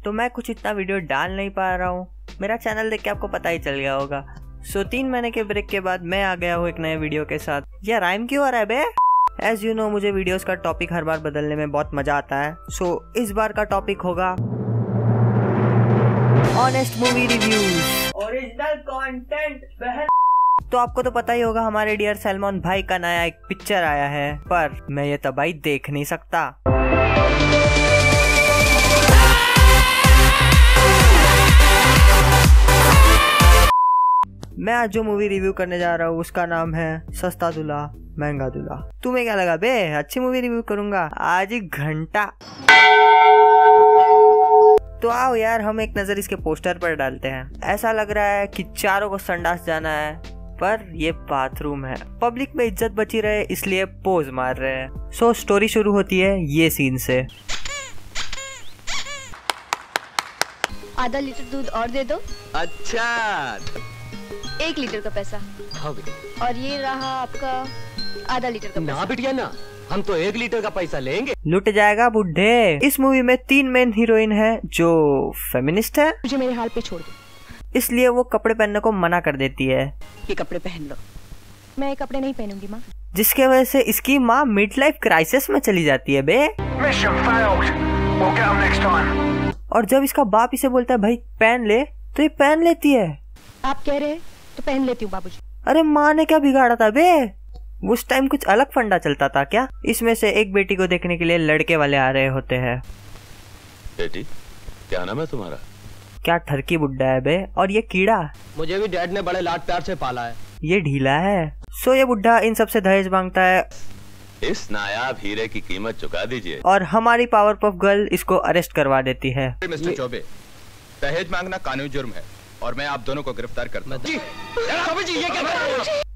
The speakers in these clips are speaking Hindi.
तो मैं कुछ इतना वीडियो डाल नहीं पा रहा हूँ। मेरा चैनल देख के आपको पता ही चल गया होगा। 3 महीने के ब्रेक के बाद मैं आ गया हूँ एक नए वीडियो के साथ। यह राइम क्यों हो रहा है बे? एज यू नो, मुझे वीडियोस का टॉपिक हर बार बदलने में बहुत मजा आता है। इस बार का टॉपिक होगा honest movie reviews, original content. तो आपको तो पता ही होगा हमारे डियर सलमान भाई का नया एक पिक्चर आया है, पर मैं ये तबाही देख नहीं सकता। मैं आज जो मूवी रिव्यू करने जा रहा हूँ उसका नाम है सस्ता दूल्हा महंगा दूल्हा। तुम्हें क्या लगा बे, अच्छी मूवी रिव्यू करूंगा आज ही घंटा। तो आओ यार, हम एक नजर इसके पोस्टर पर डालते हैं। ऐसा लग रहा है कि चारों को संडास जाना है, पर ये बाथरूम है। पब्लिक में इज्जत बची रहे इसलिए पोज मार रहे हैं। स्टोरी शुरू होती है ये सीन से। आधा लीटर दूध और दे दो। अच्छा, 1 लीटर का पैसा। हाँ बेटा। और ये रहा आपका आधा लीटर का पैसा। ना बिटिया ना, हम तो 1 लीटर का पैसा लेंगे। लुट जाएगा बुढ़े। इस मूवी में 3 मेन हीरोइन है जो फेमिनिस्ट है। मुझे मेरे हाल पे छोड़ दो। इसलिए वो कपड़े पहनने को मना कर देती है। ये कपड़े पहन लो। मैं ये कपड़े नहीं पहनूंगी माँ। जिसके वजह से इसकी माँ मिड लाइफ क्राइसिस में चली जाती है बे। और जब इसका बाप इसे बोलता है भाई पहन ले, तो ये पहन लेती है। आप कह रहे हैं तो पहन लेती हूँ बाबूजी। अरे माँ ने क्या बिगाड़ा था बे? उस टाइम कुछ अलग फंडा चलता था क्या? इसमें से एक बेटी को देखने के लिए लड़के वाले आ रहे होते हैं। बेटी, क्या नाम है तुम्हारा? क्या ठरकी बुड्ढा है बे। और ये कीड़ा, मुझे भी डैड ने बड़े लाड प्यार से पाला है। ये ढीला है। ये बुड्ढा इन सब से दहेज मांगता है। इस नायाब हीरे की कीमत चुका दीजिए। और हमारी पावर पफ गर्ल इसको अरेस्ट करवा देती है। मिस्टर चौबे, दहेज मांगना कानूनी जुर्म है और मैं आप दोनों को गिरफ्तार करता हूँ।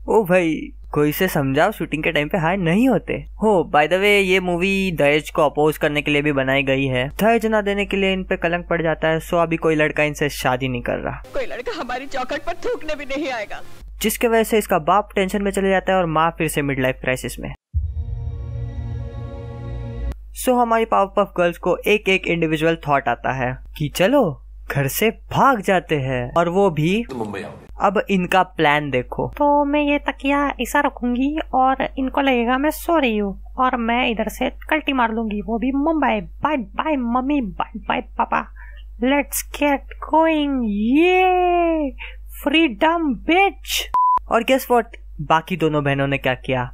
ओ भाई, कोई से समझाओ, शूटिंग के टाइम पे हाय नहीं होते हो। बाय द वे, ये मूवी दहेज को अपोज करने के लिए भी बनाई गई है। दहेज ना देने के लिए इन पे कलंक पड़ जाता है। अभी कोई लड़का इनसे शादी नहीं कर रहा। कोई लड़का हमारी चौखट पर थूकने भी नहीं आएगा। जिसके वजह से इसका बाप टेंशन में चले जाता है और माँ फिर से मिड लाइफ क्राइसिस में। हमारी पावर पफ गर्ल्स को एक इंडिविजुअल थॉट आता है कि चलो घर से भाग जाते हैं, और वो भी मुंबई आओगे। अब इनका प्लान देखो। तो मैं ये तकिया ऐसा रखूंगी और इनको लगेगा मैं सो रही हूँ, और मैं इधर से कल्टी मार लूंगी, वो भी Mumbai. Bye bye mummy, bye bye papa, let's get going, ये फ्रीडम बिच। और गेस व्हाट, बाकी दोनों बहनों ने क्या किया?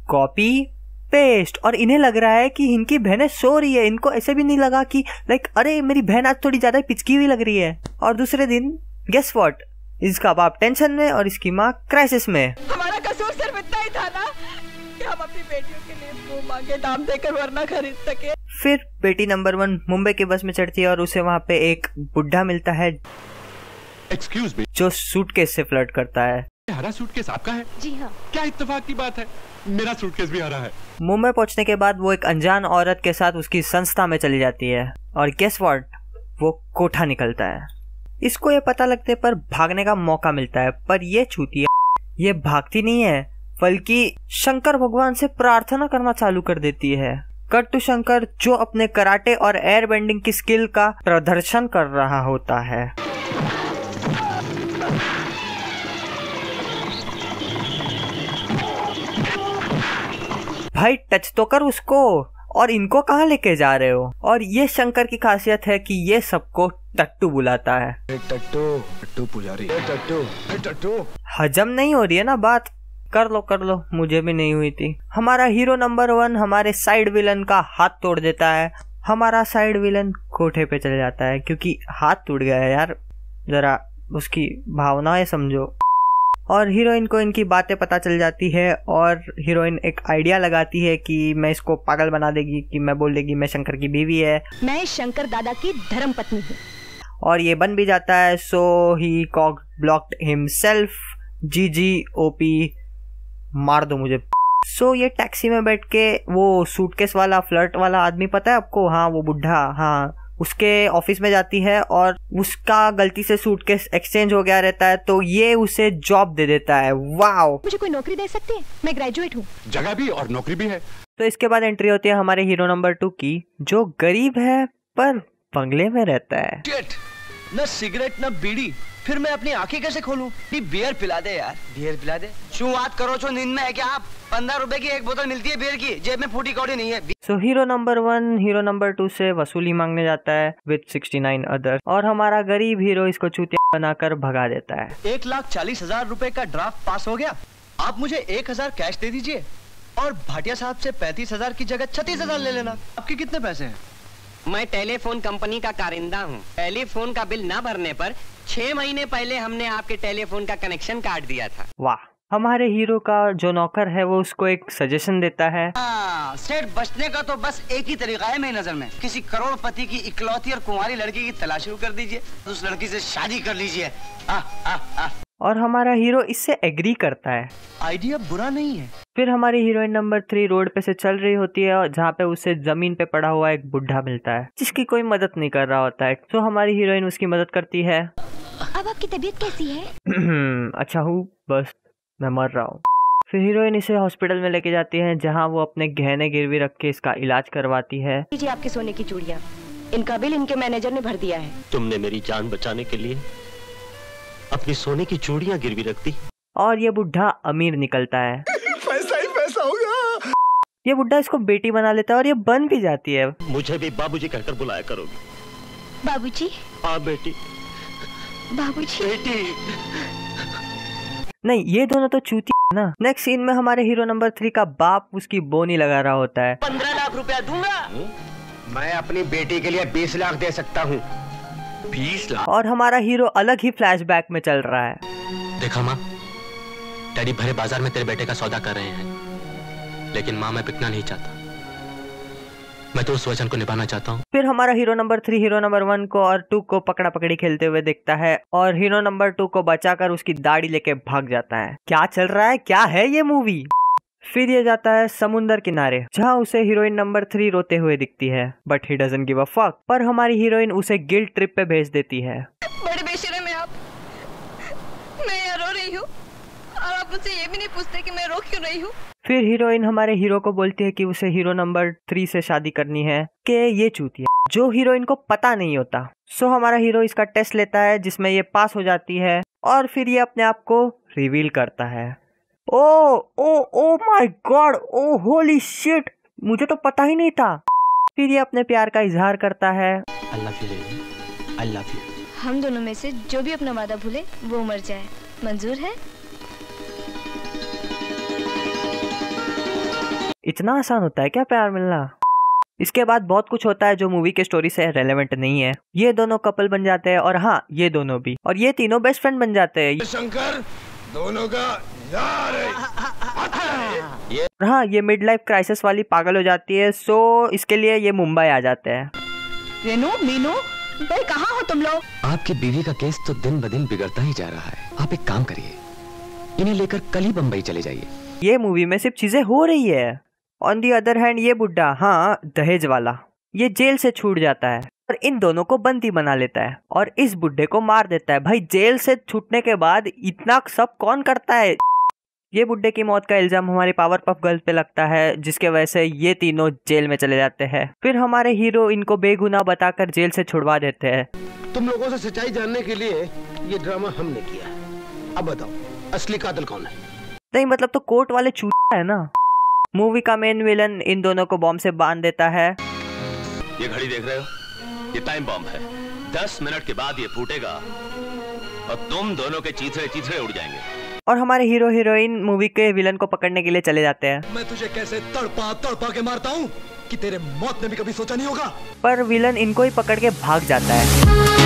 Copy paste. और इन्हें लग रहा है कि इनकी बहनें सो रही है। इनको ऐसे भी नहीं लगा कि लाइक अरे मेरी बहन आज थोड़ी ज्यादा पिचकी हुई लग रही है। और दूसरे दिन गेस व्हाट, इसका बाप टेंशन में और इसकी माँ क्राइसिस में। हमारा कसूर सिर्फ इतना ही था ना कि हम अपनी बेटियों के लिए मुंह मांगे दाम देकर वरना खरीद सके। फिर बेटी नंबर 1 मुंबई की बस में चढ़ती है और उसे वहाँ पे एक बुढ़ा मिलता है एक्सक्यूज मी, जो सूटकेस से फ्लर्ट करता है। हरा सूटकेस आपका है? जी हाँ। क्या इत्तेफाक की बात है, मेरा सूटकेस भी हरा है। मुंबई पहुंचने के बाद वो एक अनजान औरत के साथ उसकी संस्था में चली जाती है, और गेस व्हाट, वो कोठा निकलता है। इसको ये पता लगते पर भागने का मौका मिलता है, पर ये चूतिया ये भागती नहीं है, बल्कि शंकर भगवान से प्रार्थना करना चालू कर देती है। कट टू शंकर, जो अपने कराटे और एयर बेंडिंग की स्किल का प्रदर्शन कर रहा होता है। भाई टच तो कर उसको, और इनको कहाँ लेके जा रहे हो? और ये शंकर की खासियत है कि ये सबको टट्टू बुलाता है। टट्टू पुजारी, टट्टू। हजम नहीं हो रही है ना बात? कर लो, मुझे भी नहीं हुई थी। हमारा हीरो नंबर 1 हमारे साइड विलन का हाथ तोड़ देता है। हमारा साइड विलन कोठे पे चले जाता है क्योंकि हाथ टूट गया है यार, जरा उसकी भावनाएं समझो। और हीरोइन को इनकी बातें पता चल जाती है, और हीरोइन एक आइडिया लगाती है कि मैं इसको पागल बना देगी, कि मैं बोल देगी मैं शंकर की बीवी है, मैं शंकर दादा की धर्म पत्नी हूँ। और ये बन भी जाता है। ही कॉक ब्लॉक्ड हिमसेल्फ। GGOP, मार दो मुझे। ये टैक्सी में बैठ के वो सूटकेस वाला फ्लर्ट वाला आदमी, पता है आपको? हाँ, वो बुढ़ा, हाँ, उसके ऑफिस में जाती है और उसका गलती से सूटकेस एक्सचेंज हो गया रहता है, तो ये उसे जॉब दे देता है। वाओ, मुझे कोई नौकरी दे सकती है? मैं ग्रेजुएट हूँ। जगह भी और नौकरी भी है। तो इसके बाद एंट्री होती है हमारे हीरो नंबर 2 की, जो गरीब है पर बंगले में रहता है। Shit! न सिगरेट न बीड़ी, फिर मैं अपनी आंखें कैसे खोलूं? बियर पिला दे यार, बियर पिला दे। क्यों बात करो छो, नींद में है क्या आप? 15 रुपए की एक बोतल मिलती है बियर की, जेब में फूटी कौड़ी नहीं है। सो हीरो नंबर 1 हीरो नंबर 2 से वसूली मांगने जाता है विद 69 अदर, और हमारा गरीब हीरो इसको चूतिया बनाकर भगा देता है। 1,40,000 रुपए का ड्राफ्ट पास हो गया। आप मुझे 1,000 कैश दे दीजिए और भाटिया साहब से 35,000 की जगह 36,000 ले लेना। आपके कितने पैसे हैं? मैं टेलीफोन कंपनी का कारिंदा हूँ। टेलीफोन का बिल न भरने पर 6 महीने पहले हमने आपके टेलीफोन का कनेक्शन काट दिया था। वाह। हमारे हीरो का जो नौकर है वो उसको एक सजेशन देता है। सेठ, बचने का तो बस एक ही तरीका है मेरी नजर में। किसी करोड़पति की इकलौती और कुंवारी लड़की की तलाश शुरू कर दीजिए, उस लड़की से शादी कर लीजिए। और हमारा हीरो इससे एग्री करता है। आइडिया बुरा नहीं है। फिर हमारी हीरोइन नंबर 3 रोड पे से चल रही होती है, जहाँ पे उसे जमीन पे पड़ा हुआ एक बुढ़ा मिलता है जिसकी कोई मदद नहीं कर रहा होता है। तो हमारी हीरोइन उसकी मदद करती है। अब आपकी तबीयत कैसी है? अच्छा हूँ, बस मैं मर रहा हूँ। फिर हीरोइन इसे हॉस्पिटल में लेके जाती है, जहाँ वो अपने गहने गिरवी रख के इसका इलाज करवाती है। जी आपके सोने की चूड़ियाँ, इनका बिल इनके मैनेजर ने भर दिया है। तुमने मेरी जान बचाने के लिए अपनी सोने की चूड़ियां गिरवी रख दी। और ये बुढ़ा अमीर निकलता है। पैसा ही पैसा होगा। ये बुढ़ा इसको बेटी बना लेता है और ये बन भी जाती है। मुझे भी बाबूजी कहकर बुलाया करोगी? बाबूजी? हाँ बेटी। बाबूजी? बेटी। नहीं, ये दोनों तो चूती है ना। नेक्स्ट सीन में हमारे हीरो नंबर 3 का बाप उसकी बोनी लगा रहा होता है। 15 लाख रुपया दूंगा। मैं अपनी बेटी के लिए 20 लाख दे सकता हूँ। 20 लाख? और हमारा हीरो अलग ही फ्लैशबैक में चल रहा है। देखा माँ, डैडी भरे बाजार में तेरे बेटे का सौदा कर रहे हैं, लेकिन माँ मैं बिकना नहीं चाहता। मैं तो उस वचन को निभाना चाहता हूँ। फिर हमारा हीरो नंबर 3 हीरो नंबर 1 को और 2 को पकड़ा पकड़ी खेलते हुए देखता है, और हीरो नंबर 2 को बचाकर उसकी दाढ़ी लेके भाग जाता है। क्या चल रहा है, क्या है ये मूवी। फिर ये जाता है समुंदर किनारे, जहाँ उसे हीरोइन नंबर 3 रोते हुए दिखती है, but he doesn't give a fuck. पर हमारी हीरोइन उसे गिल्ट ट्रिप पे भेज देती है। बड़े बेशरम है आप। मैं यहाँ रो रही हूँ और आप मुझसे ये भी नहीं पूछते कि मैं रो क्यों रही हूँ। फिर हीरोइन हमारे हीरो को बोलती है कि उसे हीरो नंबर 3 से शादी करनी है, कि ये चूतिया, जो हीरोइन को पता नहीं होता। सो हमारा हीरो इसका टेस्ट लेता है, जिसमें ये पास हो जाती है, और फिर ये अपने आप को रिवील करता है। Oh my God, oh holy shit, मुझे तो पता ही नहीं था। फिर ये अपने प्यार का इजहार करता है। I love you, baby. I love you. हम दोनों में से जो भी अपना वादा भूले वो मर जाए, मंजूर है? इतना आसान होता है क्या प्यार मिलना? इसके बाद बहुत कुछ होता है जो मूवी के स्टोरी से रेलेवेंट नहीं है। ये दोनों कपल बन जाते हैं, और हाँ, ये दोनों भी, और ये तीनों बेस्ट फ्रेंड बन जाते हैं। शंकर दोनों का यार है। हाँ, ये मिड लाइफ क्राइसिस वाली पागल हो जाती है, सो इसके लिए ये मुंबई आ जाते हैं। रेनू, मीनू, भाई कहाँ हो तुम लोग? आपकी बीवी का केस तो दिन ब दिन बिगड़ता ही जा रहा है। आप एक काम करिए, इन्हें लेकर कल ही बम्बई चले जाइए। ये मूवी में सिर्फ चीजें हो रही है। ऑन दी अदर हैंड ये बुड्ढा, हाँ दहेज वाला, ये जेल से छूट जाता है और इन दोनों को बंदी बना लेता है और इस बुड्ढे को मार देता है। भाई, जेल से छूटने के बाद इतना सब कौन करता है? ये बुड्ढे की मौत का इल्जाम हमारी पावर पफ गर्ल्स पे लगता है, जिसके वजह से ये तीनों जेल में चले जाते हैं। फिर हमारे हीरो इनको बेगुनाह बताकर जेल से छुड़वा देते हैं। तुम लोगों से सच्चाई जानने के लिए ये ड्रामा हमने किया है। अब बताओ, असली कातिल कौन है? नहीं, मतलब तो कोर्ट वाले चूतिया है ना। मूवी का मेन विलन इन दोनों को बॉम्ब से बांध देता है। ये घड़ी देख रहे हो, ये टाइम बॉम्ब है। 10 मिनट के बाद ये फूटेगा और तुम दोनों के चीथड़े चीथड़े उड़ जाएंगे। और हमारे हीरो हीरोइन मूवी के विलन को पकड़ने के लिए चले जाते हैं। मैं तुझे कैसे तड़पा तड़पा के मारता हूँ कि तेरे मौत ने भी कभी सोचा नहीं होगा। पर विलन इनको ही पकड़ के भाग जाता है।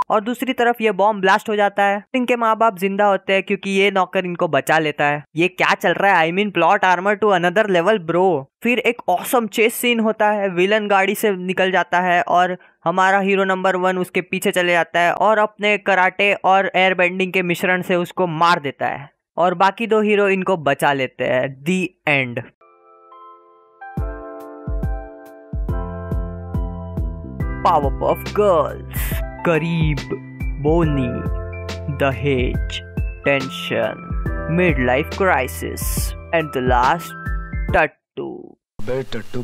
और दूसरी तरफ ये बॉम्ब ब्लास्ट हो जाता है। इनके माँ बाप जिंदा होते हैं क्योंकि ये नौकर इनको बचा लेता है। ये क्या चल रहा है? I mean plot armour to another level bro. फिर एक ऑसम चेस सीन होता है। विलन गाड़ी से निकल जाता है और हमारा हीरो नंबर 1 उसके पीछे चले जाता है और अपने कराटे और एयर बेंडिंग के मिश्रण से उसको मार देता है और बाकी 2 हीरो इनको बचा लेते हैं। दी एंड। पावरपफ गर्ल्स, करीब, बोनी, दहेज, tension, mid life crisis and the last टट्टू। बे टट्टू,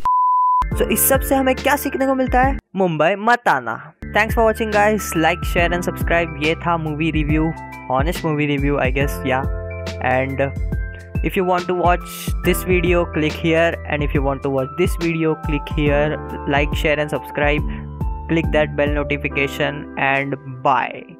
सो इस सब से हमें क्या सीखने को मिलता है? मुंबई मत आना। Thanks for watching guys, like share and subscribe. ये था movie review, honest movie review I guess, yeah. And if you want to watch this video, click here, and if you want to watch this video, click here. Like, share and subscribe, click that bell notification, and bye.